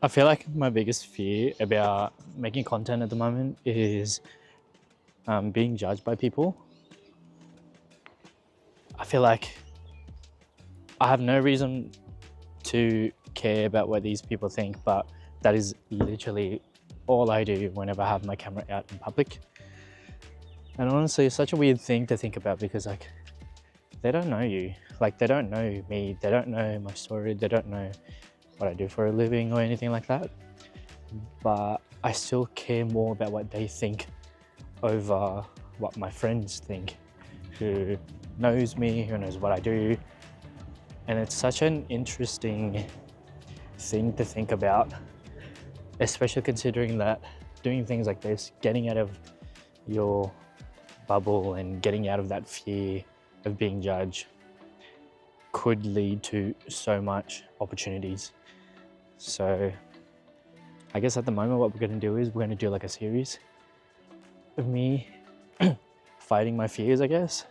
I feel like my biggest fear about making content at the moment is being judged by people. I feel like I have no reason to care about what these people think, but that is literally all I do whenever I have my camera out in public. And honestly, it's such a weird thing to think about because like they don't know you. Like they don't know me, they don't know my story, they don't know what I do for a living or anything like that. But I still care more about what they think over what my friends think, who knows me, who knows what I do. And it's such an interesting thing to think about, especially considering that doing things like this, getting out of your bubble and getting out of that fear of being judged could lead to so much opportunities. So I guess at the moment what we're going to do is we're going to do like a series of me fighting my fears, I guess,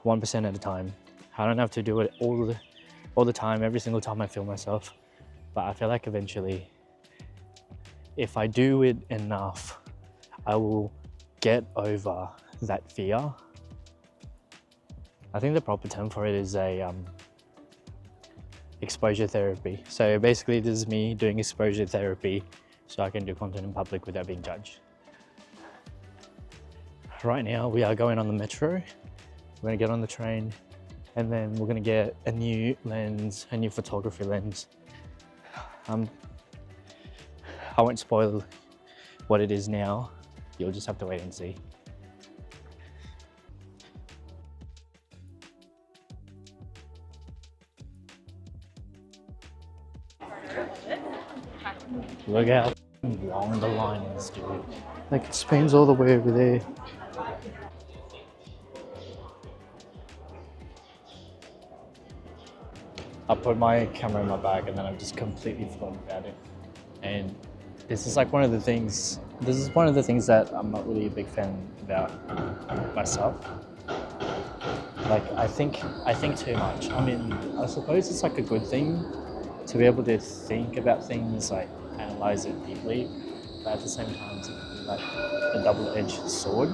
1% at a time. I don't have to do it all the time, every single time I film myself, but I feel like eventually if I do it enough, I will get over that fear. I think the proper term for it is a exposure therapy. So basically this is me doing exposure therapy so I can do content in public without being judged. Right now we are going on the metro. We're gonna get on the train and then we're gonna get a new lens, a new photography lens. I won't spoil what it is now. You'll just have to wait and see. Look how long the line is, dude. Like it spans all the way over there. I put my camera in my bag and then I've just completely forgotten about it. And this is like one of the things, that I'm not really a big fan about myself. Like I think too much. I mean, I suppose it's like a good thing to be able to think about things, like analyze it deeply, but at the same time it's like a double-edged sword.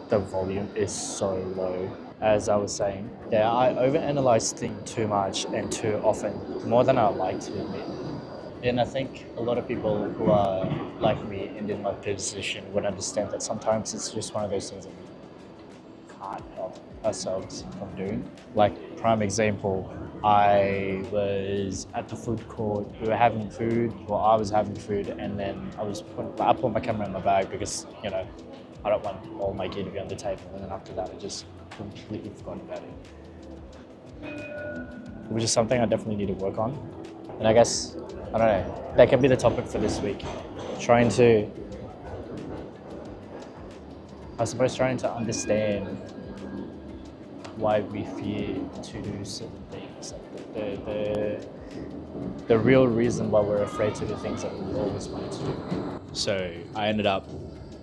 The volume is so low. As I was saying, yeah, I overanalyze things too much and too often, more than I like to admit. And I think a lot of people who are like me and in my position would understand that sometimes it's just one of those things that we can't help ourselves from doing. Like, prime example, I was at the food court, we were having food, well, I was having food, and then I put my camera in my bag because, you know, I don't want all my gear to be on the table. And then after that, I just completely forgot about it, which is something I definitely need to work on. And I guess, I don't know, that can be the topic for this week. Trying to, I suppose, trying to understand why we fear to do certain things. Like the real reason why we're afraid to do things that we always wanted to do. So I ended up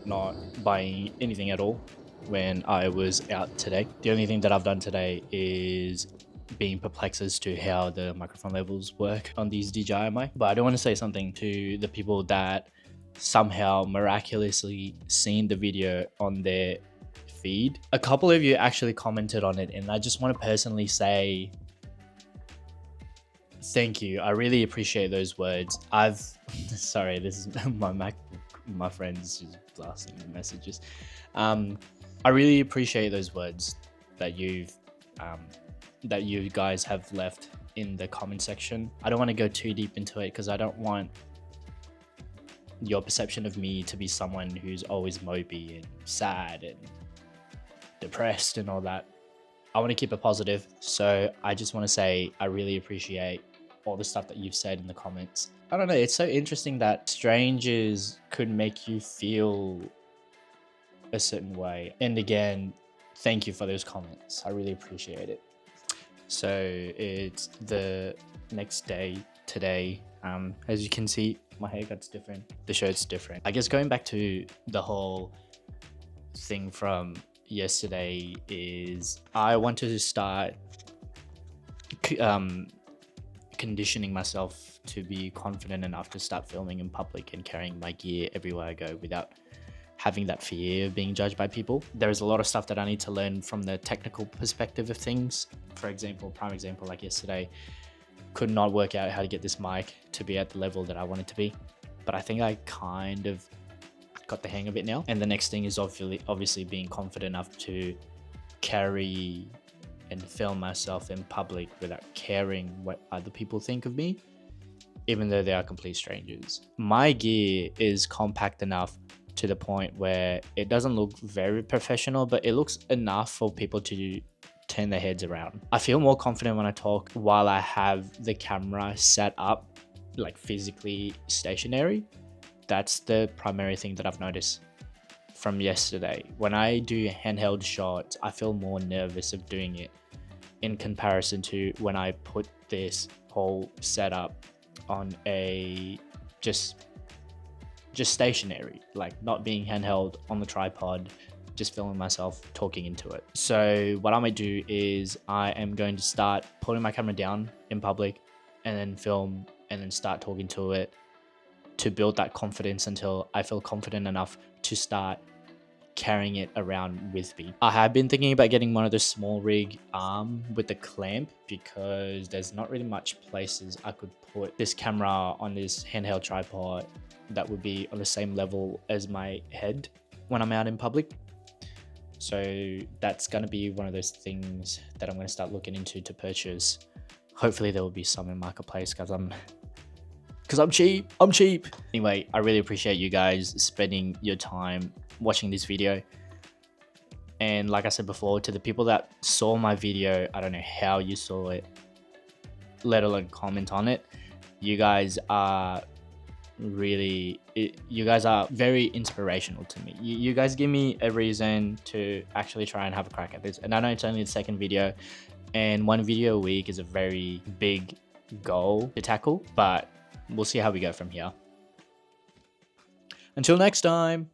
not buying anything at all when I was out today. The only thing that I've done today is being perplexed as to how the microphone levels work on these DJI mic. But I do want to say something to the people that somehow miraculously seen the video on their feed. A couple of you actually commented on it, and I just want to personally say thank you. I really appreciate those words. Sorry, this is my MacBook. My friend's just blasting the messages. I really appreciate those words that that you guys have left in the comment section. I don't want to go too deep into it because I don't want your perception of me to be someone who's always mopey and sad and depressed and all that. I want to keep it positive, so I just want to say I really appreciate all the stuff that you've said in the comments. I don't know, it's so interesting that strangers could make you feel a certain way. And again, thank you for those comments. I really appreciate it. So it's the next day today. As you can see, my haircut's different, the shirt's different. I guess going back to the whole thing from yesterday is I want to start conditioning myself to be confident enough to start filming in public and carrying my gear everywhere I go without having that fear of being judged by people. There's a lot of stuff that I need to learn from the technical perspective of things. For example, prime example, like yesterday, could not work out how to get this mic to be at the level that I want it to be. But I think I kind of got the hang of it now. And the next thing is obviously being confident enough to carry and film myself in public without caring what other people think of me, even though they are complete strangers. My gear is compact enough to the point where it doesn't look very professional, but it looks enough for people to turn their heads around. I feel more confident when I talk while I have the camera set up, like physically stationary. That's the primary thing that I've noticed from yesterday. When I do handheld shots, I feel more nervous of doing it in comparison to when I put this whole setup on a just stationary, like not being handheld on the tripod, just filming myself talking into it. So what I might do is I am going to start putting my camera down in public and then film and then start talking to it to build that confidence until I feel confident enough to start carrying it around with me. I have been thinking about getting one of those small rig arm with the clamp because there's not really much places I could put this camera on this handheld tripod that would be on the same level as my head when I'm out in public. So that's going to be one of those things that I'm going to start looking into to purchase. Hopefully there will be some in marketplace because I'm cheap. Anyway, I really appreciate you guys spending your time watching this video. And like I said before, to the people that saw my video, I don't know how you saw it, let alone comment on it. You guys are very inspirational to me. You guys give me a reason to actually try and have a crack at this. And I know it's only the second video, and one video a week is a very big goal to tackle, but we'll see how we go from here. Until next time.